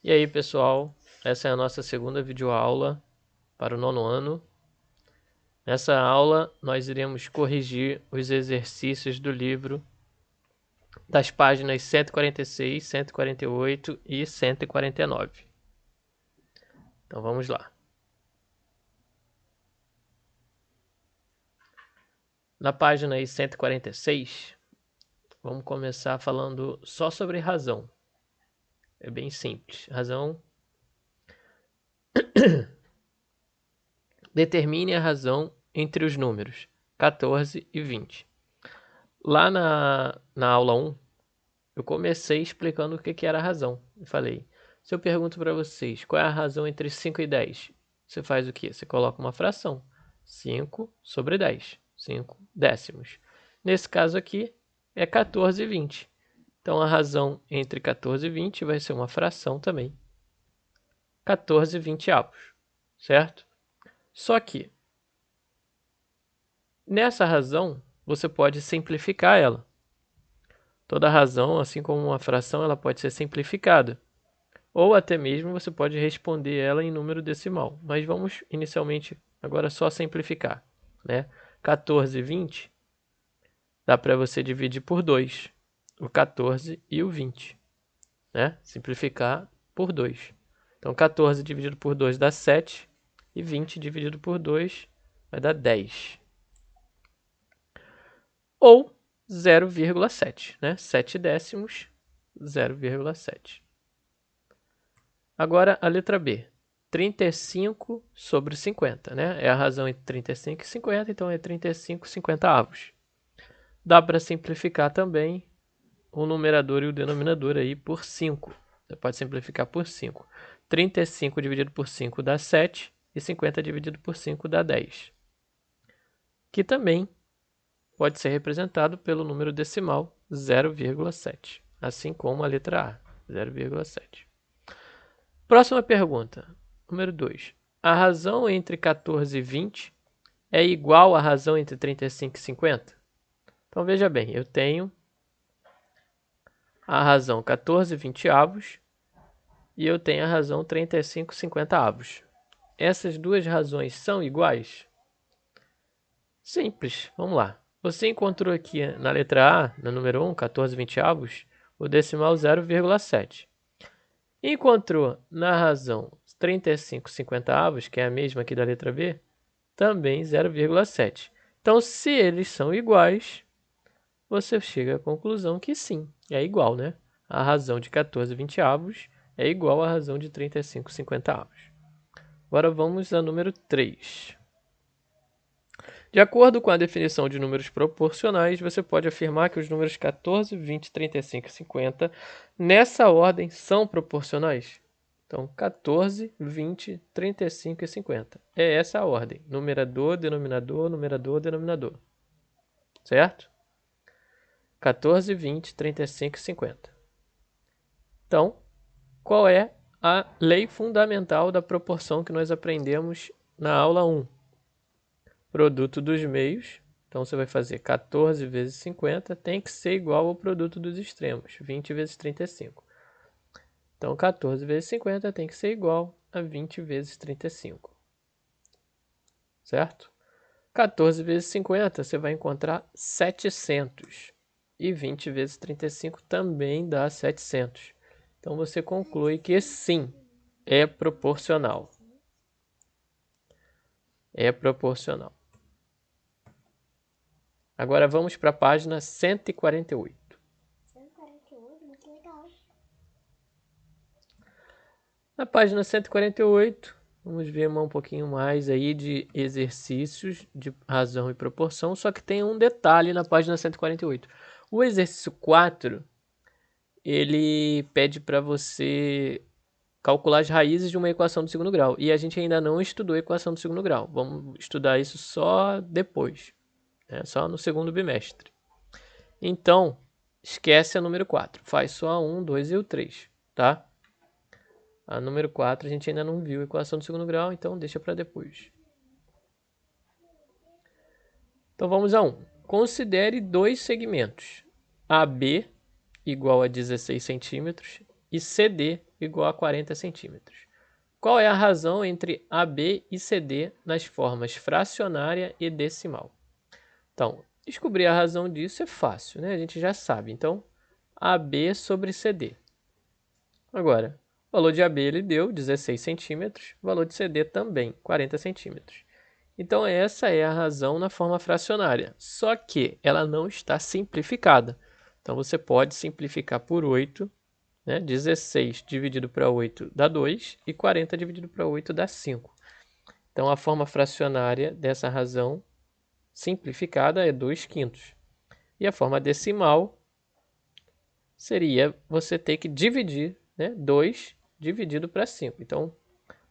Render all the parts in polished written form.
E aí, pessoal, essa é a nossa segunda videoaula para o 9º ano. Nessa aula, nós iremos corrigir os exercícios do livro das páginas 146, 148 e 149. Então, vamos lá. Na página 146, vamos começar falando só sobre razão. É bem simples. Razão. Determine a razão entre os números 14 e 20. Lá na aula 1, eu comecei explicando o que era a razão. Eu falei, se eu pergunto para vocês qual é a razão entre 5 e 10, você faz o quê? Você coloca uma fração. 5 sobre 10. 5 décimos. Nesse caso aqui, é 14 e 20. Então, a razão entre 14 e 20 vai ser uma fração também. 14 20avos. Certo? Só que, nessa razão, você pode simplificar ela. Toda razão, assim como uma fração, ela pode ser simplificada. Ou até mesmo você pode responder ela em número decimal. Mas vamos inicialmente agora só simplificar. Né? 14 e 20 dá para você dividir por 2. O 14 e o 20. Né? Simplificar por 2. Então 14 dividido por 2 dá 7. E 20 dividido por 2 vai dar 10. Ou 0,7. Né? 7 décimos, 0,7. Agora a letra B. 35 sobre 50, né? É a razão entre 35 e 50, então é 35 50avos. Dá para simplificar também o numerador e o denominador aí por 5. Você pode simplificar por 5. 35 dividido por 5 dá 7 e 50 dividido por 5 dá 10. Que também pode ser representado pelo número decimal 0,7, assim como a letra A, 0,7. Próxima pergunta, número 2. A razão entre 14 e 20 é igual à razão entre 35 e 50? Então, veja bem, eu tenho a razão 14 20avos e eu tenho a razão 35 50avos. Essas duas razões são iguais? Simples, vamos lá. Você encontrou aqui na letra A, no número 1, 14 20avos, o decimal 0,7. Encontrou na razão 35 50avos, que é a mesma aqui da letra B, também 0,7. Então, se eles são iguais, você chega à conclusão que sim, é igual, né? A razão de 14 20avos é igual à razão de 35 50avos. Agora vamos ao número 3. De acordo com a definição de números proporcionais, você pode afirmar que os números 14, 20, 35 e 50, nessa ordem, são proporcionais? Então, 14, 20, 35 e 50. É essa a ordem. Numerador, denominador, numerador, denominador. Certo? 14, 20, 35 e 50. Então, qual é a lei fundamental da proporção que nós aprendemos na aula 1? Produto dos meios. Então, você vai fazer 14 vezes 50, tem que ser igual ao produto dos extremos, 20 vezes 35. Então, 14 vezes 50 tem que ser igual a 20 vezes 35. Certo? 14 vezes 50, você vai encontrar 700. E 20 vezes 35 também dá 700. Então, você conclui que sim, é proporcional. É proporcional. Agora vamos para a página 148. 148, muito legal. Na página 148, vamos ver um pouquinho mais aí de exercícios de razão e proporção, só que tem um detalhe na página 148. O exercício 4, ele pede para você calcular as raízes de uma equação do segundo grau. E a gente ainda não estudou a equação do segundo grau. Vamos estudar isso só depois, né? Só no segundo bimestre. Então, esquece a número 4. Faz só a 1, 2 e o 3, tá? A número 4 a gente ainda não viu a equação do segundo grau, então deixa para depois. Então vamos a 1. Considere dois segmentos, AB igual a 16 centímetros e CD igual a 40 centímetros. Qual é a razão entre AB e CD nas formas fracionária e decimal? Então, descobrir a razão disso é fácil, né? A gente já sabe. Então, AB sobre CD. Agora, o valor de AB ele deu 16 centímetros, o valor de CD também, 40 centímetros. Então, essa é a razão na forma fracionária, só que ela não está simplificada. Então, você pode simplificar por 8, né? 16 dividido para 8 dá 2 e 40 dividido para 8 dá 5. Então, a forma fracionária dessa razão simplificada é 2/5. E a forma decimal seria você ter que dividir, né? 2 dividido para 5. Então,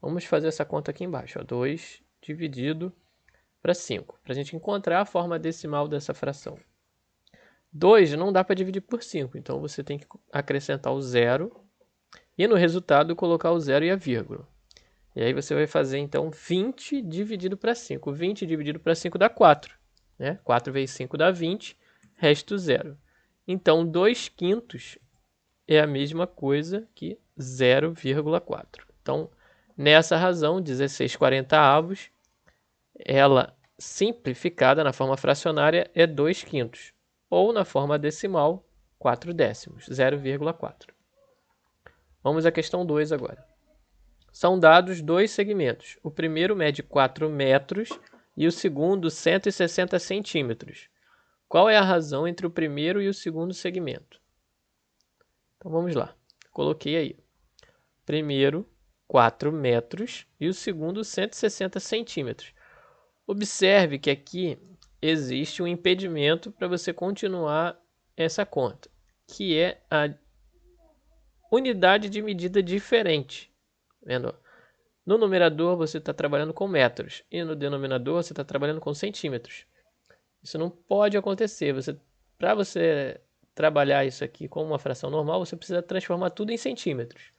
vamos fazer essa conta aqui embaixo. Ó. 2 dividido para 5, para a gente encontrar a forma decimal dessa fração. 2 não dá para dividir por 5, então você tem que acrescentar o zero e no resultado colocar o zero e a vírgula. E aí você vai fazer então 20 dividido para 5. 20 dividido para 5 dá 4. Né? 4 vezes 5 dá 20, resto zero. Então 2/5 é a mesma coisa que 0,4. Então, nessa razão, 16/40, ela simplificada na forma fracionária é 2/5, ou na forma decimal, 4/10, 0,4. Vamos à questão 2 agora. São dados dois segmentos. O primeiro mede 4 metros e o segundo 160 centímetros. Qual é a razão entre o primeiro e o segundo segmento? Então vamos lá. Coloquei aí. Primeiro, 4 metros e o segundo 160 centímetros. Observe que aqui existe um impedimento para você continuar essa conta, que é a unidade de medida diferente. Vendo? No numerador você está trabalhando com metros e no denominador você está trabalhando com centímetros. Isso não pode acontecer. Para você trabalhar isso aqui como uma fração normal, você precisa transformar tudo em centímetros.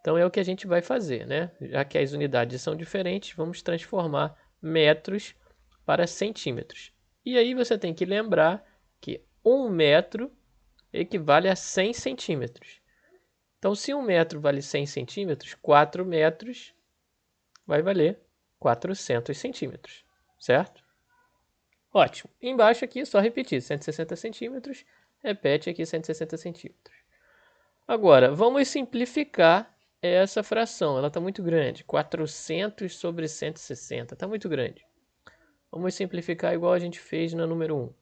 Então é o que a gente vai fazer, né? Já que as unidades são diferentes, vamos transformar metros para centímetros. E aí você tem que lembrar que 1 metro equivale a 100 centímetros. Então, se 1 metro vale 100 centímetros, 4 metros vai valer 400 centímetros, certo? Ótimo. Embaixo aqui, só repetir, 160 centímetros, repete aqui 160 centímetros. Agora, vamos simplificar essa fração, ela está muito grande, 400 sobre 160, está muito grande. Vamos simplificar igual a gente fez na número 1.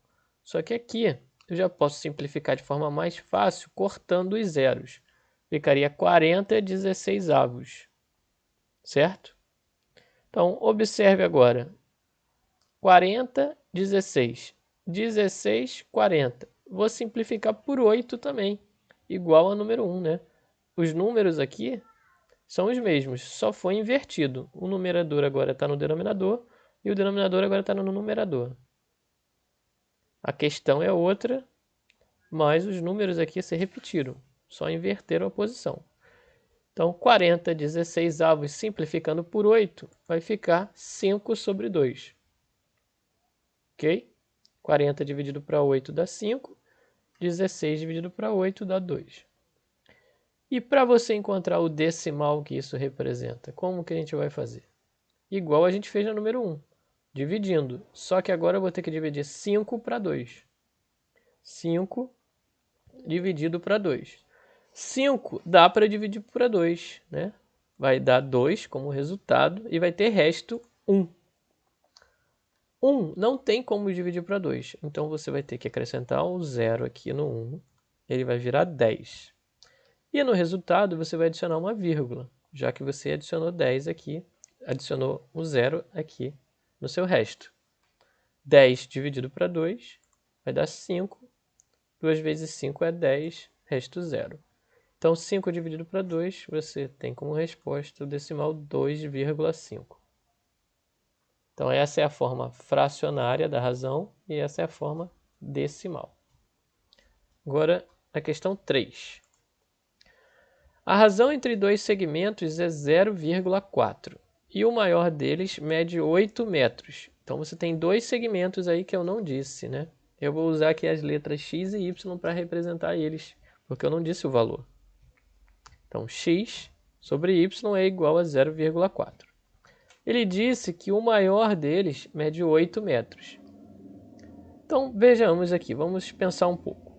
Só que aqui eu já posso simplificar de forma mais fácil cortando os zeros. Ficaria 40/16, certo? Então, observe agora. 40, 16. 16, 40. Vou simplificar por 8 também, igual a número 1, né? Os números aqui são os mesmos, só foi invertido. O numerador agora está no denominador e o denominador agora está no numerador. A questão é outra, mas os números aqui se repetiram, só inverteram a posição. Então, 40/16 simplificando por 8 vai ficar 5 sobre 2. Ok? 40 dividido para 8 dá 5, 16 dividido para 8 dá 2. E para você encontrar o decimal que isso representa, como que a gente vai fazer? Igual a gente fez no número 1, dividindo. Só que agora eu vou ter que dividir 5 para 2. 5 dividido para 2. 5 dá para dividir por 2, né? Vai dar 2 como resultado e vai ter resto 1. 1 não tem como dividir para 2, então você vai ter que acrescentar um zero aqui no 1, ele vai virar 10. E no resultado você vai adicionar uma vírgula, já que você adicionou 10 aqui, adicionou um zero aqui no seu resto. 10 dividido para 2 vai dar 5, 2 vezes 5 é 10, resto 0. Então 5 dividido para 2 você tem como resposta o decimal 2,5. Então, essa é a forma fracionária da razão e essa é a forma decimal. Agora, a questão 3. A razão entre dois segmentos é 0,4 e o maior deles mede 8 metros. Então, você tem dois segmentos aí que eu não disse, né? Eu vou usar aqui as letras x e y para representar eles, porque eu não disse o valor. Então, x sobre y é igual a 0,4. Ele disse que o maior deles mede 8 metros. Então, vejamos aqui, vamos pensar um pouco.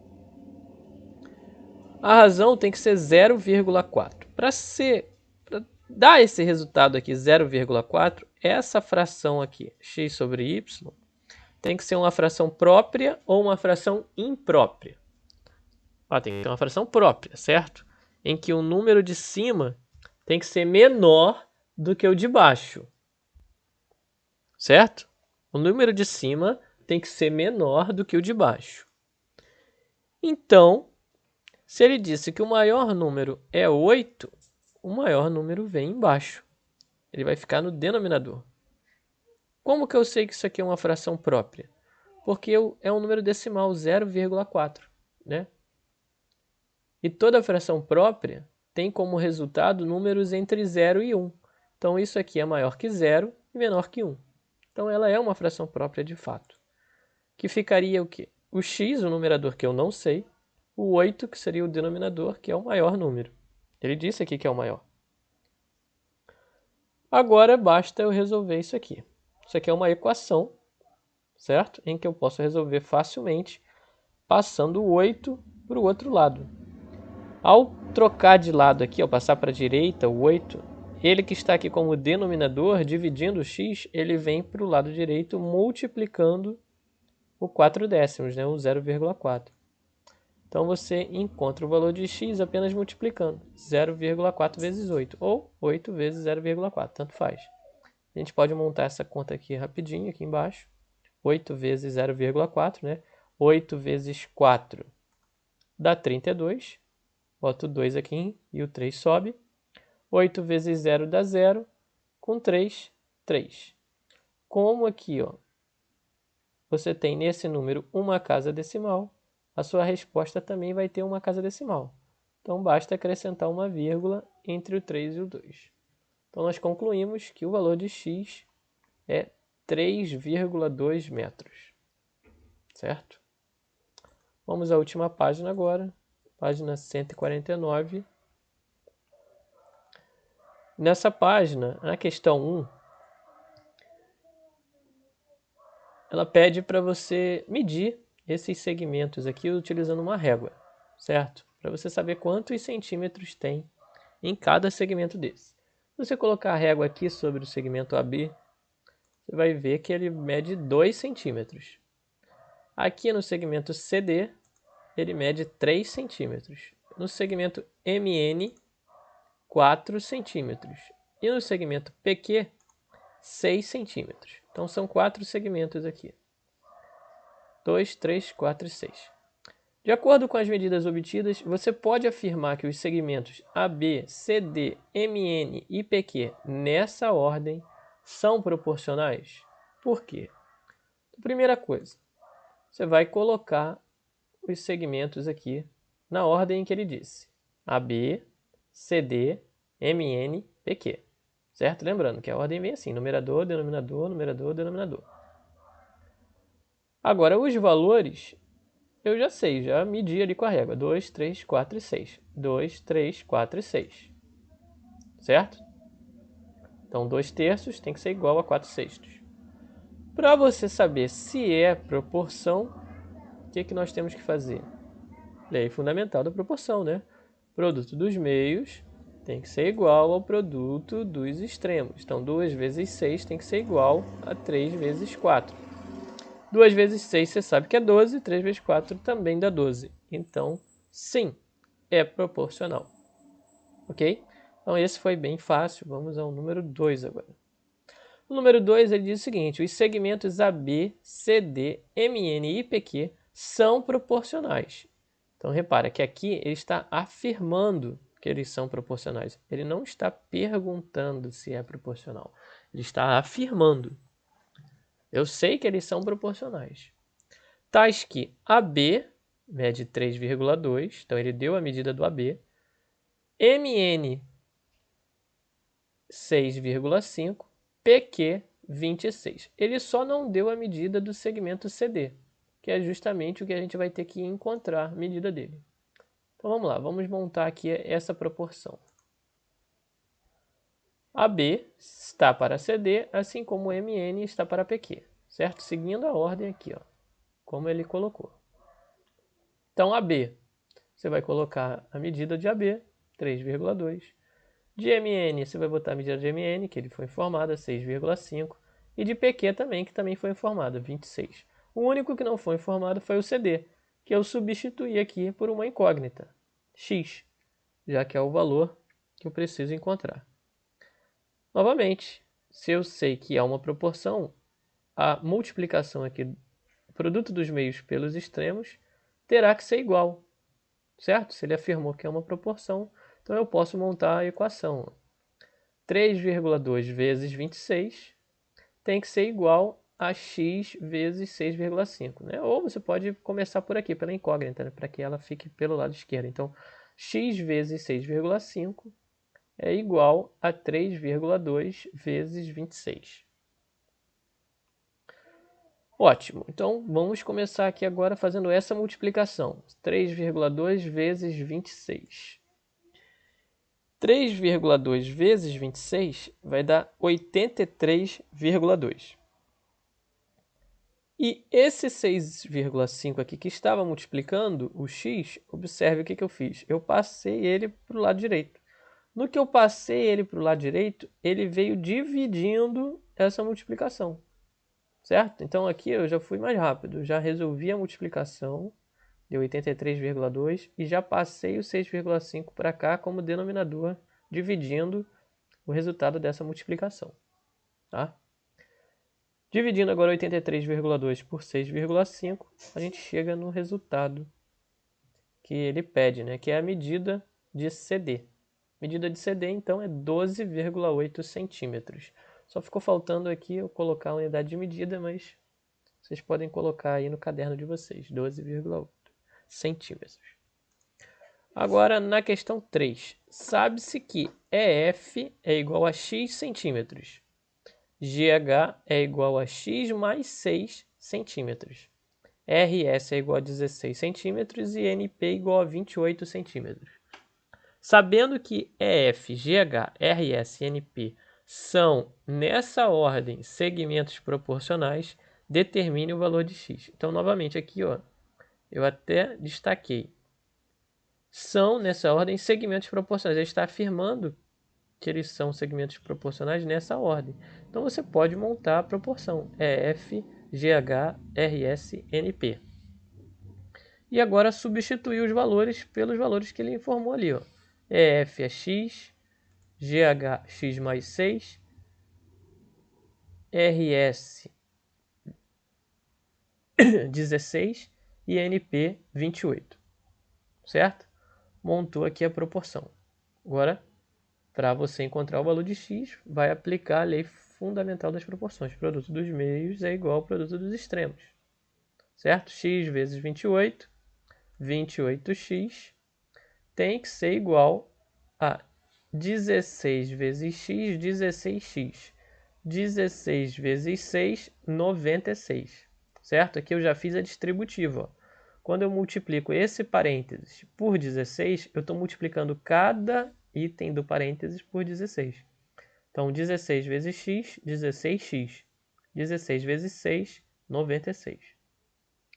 A razão tem que ser 0,4. Para dar esse resultado aqui, 0,4, essa fração aqui, x sobre y, tem que ser uma fração própria ou uma fração imprópria. Tem que ser uma fração própria, certo? Em que o número de cima tem que ser menor do que o de baixo. Certo? O número de cima tem que ser menor do que o de baixo. Então, se ele disse que o maior número é 8, o maior número vem embaixo. Ele vai ficar no denominador. Como que eu sei que isso aqui é uma fração própria? Porque é um número decimal, 0,4, né? E toda fração própria tem como resultado números entre 0 e 1. Então, isso aqui é maior que 0 e menor que 1. Então, ela é uma fração própria de fato. Que ficaria o quê? O x, o numerador que eu não sei, o 8, que seria o denominador, que é o maior número. Ele disse aqui que é o maior. Agora, basta eu resolver isso aqui. Isso aqui é uma equação, certo? Em que eu posso resolver facilmente, passando o 8 para o outro lado. Ao trocar de lado aqui, ao passar para a direita, o 8, ele que está aqui como denominador, dividindo o x, ele vem para o lado direito, multiplicando o 4 décimos, né? O 0,4. Então, você encontra o valor de x apenas multiplicando 0,4 vezes 8, ou 8 vezes 0,4, tanto faz. A gente pode montar essa conta aqui rapidinho, aqui embaixo. 8 vezes 0,4, né? 8 vezes 4 dá 32. Boto o 2 aqui e o 3 sobe. 8 vezes 0 dá 0. Com 3, 3. Como aqui, ó, você tem nesse número uma casa decimal, a sua resposta também vai ter uma casa decimal. Então, basta acrescentar uma vírgula entre o 3 e o 2. Então, nós concluímos que o valor de x é 3,2 metros. Certo? Vamos à última página agora. Página 149. Nessa página, na questão 1, ela pede para você medir esses segmentos aqui utilizando uma régua, certo? Para você saber quantos centímetros tem em cada segmento desse. Se você colocar a régua aqui sobre o segmento AB, você vai ver que ele mede 2 centímetros. Aqui no segmento CD, ele mede 3 centímetros. No segmento MN, 4 centímetros. E no segmento PQ, 6 centímetros. Então, são 4 segmentos aqui. 2, 3, 4 e 6. De acordo com as medidas obtidas, você pode afirmar que os segmentos AB, CD, MN e PQ, nessa ordem, são proporcionais? Por quê? Primeira coisa, você vai colocar os segmentos aqui na ordem que ele disse. AB, CD, MN, PQ. Certo? Lembrando que a ordem vem assim, numerador, denominador, numerador, denominador. Agora, os valores, eu já sei, já medi ali com a régua. 2, 3, 4 e 6. 2, 3, 4 e 6. Certo? Então, 2 terços tem que ser igual a 4 sextos. Para você saber se é proporção, o que nós temos que fazer? Lei fundamental da proporção, né? Produto dos meios tem que ser igual ao produto dos extremos. Então, 2 vezes 6 tem que ser igual a 3 vezes 4. 2 vezes 6 você sabe que é 12, 3 vezes 4 também dá 12. Então, sim, é proporcional. Ok? Então, esse foi bem fácil. Vamos ao número 2 agora. O número 2 ele diz o seguinte: os segmentos AB, CD, MN e PQ são proporcionais. Então, repara que aqui ele está afirmando que eles são proporcionais. Ele não está perguntando se é proporcional. Ele está afirmando. Eu sei que eles são proporcionais. Tais que AB mede 3,2. Então, ele deu a medida do AB. MN, 6,5. PQ, 26. Ele só não deu a medida do segmento CD, que é justamente o que a gente vai ter que encontrar a medida dele. Então vamos lá, vamos montar aqui essa proporção. AB está para CD, assim como MN está para PQ, certo? Seguindo a ordem aqui, ó, como ele colocou. Então AB, você vai colocar a medida de AB, 3,2. De MN, você vai botar a medida de MN, que ele foi informada, 6,5. E de PQ também, que também foi informada, 26. O único que não foi informado foi o CD, que eu substituí aqui por uma incógnita, x, já que é o valor que eu preciso encontrar. Novamente, se eu sei que há uma proporção, a multiplicação aqui, produto dos meios pelos extremos, terá que ser igual, certo? Se ele afirmou que é uma proporção, então eu posso montar a equação. 3,2 vezes 26 tem que ser igual a x vezes 6,5. Né? Ou você pode começar por aqui, pela incógnita, né? Para que ela fique pelo lado esquerdo. Então, x vezes 6,5 é igual a 3,2 vezes 26. Ótimo, então vamos começar aqui agora fazendo essa multiplicação. 3,2 vezes 26. 3,2 vezes 26 vai dar 83,2. E esse 6,5 aqui que estava multiplicando o x, observe o que eu fiz. Eu passei ele para o lado direito. No que eu passei ele para o lado direito, ele veio dividindo essa multiplicação. Certo? Então aqui eu já fui mais rápido. Já resolvi a multiplicação, deu 83,2, e já passei o 6,5 para cá como denominador, dividindo o resultado dessa multiplicação. Tá? Dividindo agora 83,2 por 6,5, a gente chega no resultado que ele pede, né? Que é a medida de CD. Medida de CD, então, é 12,8 centímetros. Só ficou faltando aqui eu colocar a unidade de medida, mas vocês podem colocar aí no caderno de vocês, 12,8 centímetros. Agora, na questão 3, sabe-se que EF é igual a x centímetros. GH é igual a x mais 6 centímetros. RS é igual a 16 centímetros e NP é igual a 28 centímetros. Sabendo que EF, GH, RS e NP são, nessa ordem, segmentos proporcionais, determine o valor de x. Então, novamente, aqui ó, eu até destaquei. São, nessa ordem, segmentos proporcionais. Ele está afirmando que eles são segmentos proporcionais nessa ordem. Então você pode montar a proporção EF, GH, RS, NP. E agora substituir os valores pelos valores que ele informou ali. Ó. EF é x, GH x mais 6, RS 16 e NP 28. Certo? Montou aqui a proporção. Agora, para você encontrar o valor de x, vai aplicar a lei fundamental das proporções. Produto dos meios é igual ao produto dos extremos. Certo? X vezes 28, 28x, tem que ser igual a 16 vezes x, 16x. 16 vezes 6, 96. Certo? Aqui eu já fiz a distributiva. Ó. Quando eu multiplico esse parênteses por 16, eu estou multiplicando cada item do parênteses por 16. Então, 16 vezes x, 16x. 16 vezes 6, 96.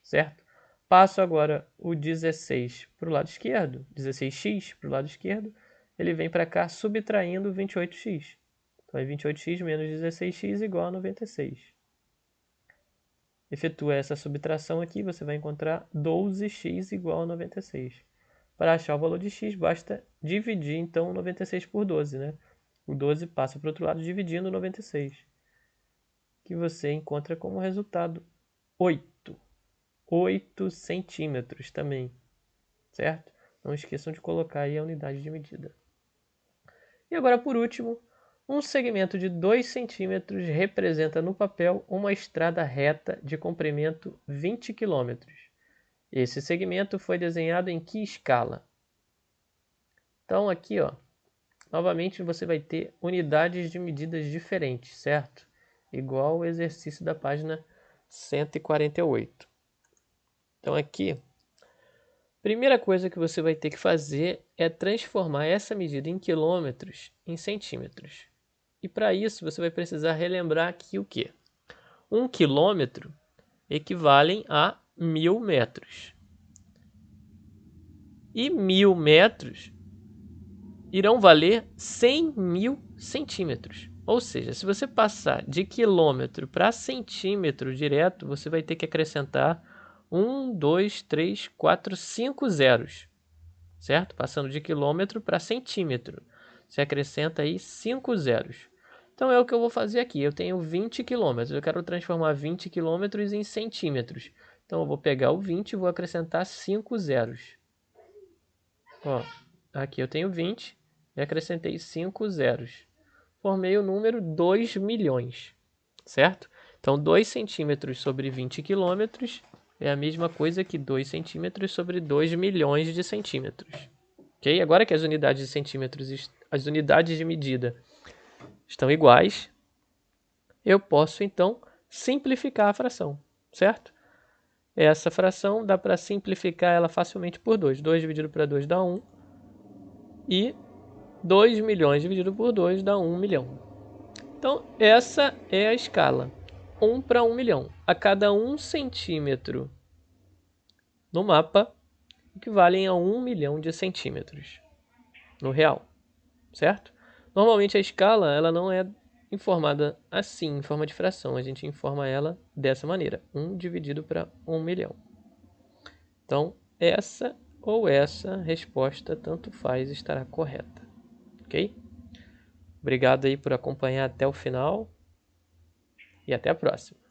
Certo? Passo agora o 16 para o lado esquerdo, 16x para o lado esquerdo, ele vem para cá subtraindo 28x. Então, é 28x menos 16x igual a 96. Efetua essa subtração aqui, você vai encontrar 12x igual a 96. Para achar o valor de x, basta dividir, então, 96 por 12, né? O 12 passa para o outro lado dividindo 96, que você encontra como resultado 8. 8 centímetros também, certo? Não esqueçam de colocar aí a unidade de medida. E agora, por último, um segmento de 2 centímetros representa no papel uma estrada reta de comprimento 20 km. Esse segmento foi desenhado em que escala? Então aqui, ó, novamente você vai ter unidades de medidas diferentes, certo? Igual o exercício da página 148. Então aqui, Primeira coisa que você vai ter que fazer é transformar essa medida em quilômetros em centímetros. E para isso você vai precisar relembrar aqui o quê? 1 quilômetro equivale a 1000 metros. E 1000 metros irão valer 100.000 centímetros. Ou seja, se você passar de quilômetro para centímetro direto, você vai ter que acrescentar 1, 2, 3, 4, 5 zeros. Certo? Passando de quilômetro para centímetro. Você acrescenta aí 5 zeros. Então é o que eu vou fazer aqui. Eu tenho 20 quilômetros. Eu quero transformar 20 quilômetros em centímetros. Então eu vou pegar o 20 e vou acrescentar 5 zeros. Ó, aqui eu tenho 20 e acrescentei 5 zeros. Formei o número 2 milhões. Certo? Então 2 centímetros sobre 20 quilômetros é a mesma coisa que 2 centímetros sobre 2 milhões de centímetros. Ok? Agora que as unidades de centímetros, as unidades de medida estão iguais, eu posso então simplificar a fração, certo? Essa fração dá para simplificar ela facilmente por 2. 2 dividido por 2 dá 1. E 2 milhões dividido por 2 dá 1 milhão. Então, essa é a escala. 1 para 1 milhão. A cada 1 centímetro no mapa equivalem a 1 milhão de centímetros no real, certo? Normalmente a escala ela não é informada assim, em forma de fração. A gente informa ela dessa maneira. 1 dividido para 1 milhão. Então, essa ou essa resposta, tanto faz, estará correta. Ok? Obrigado aí por acompanhar até o final e até a próxima.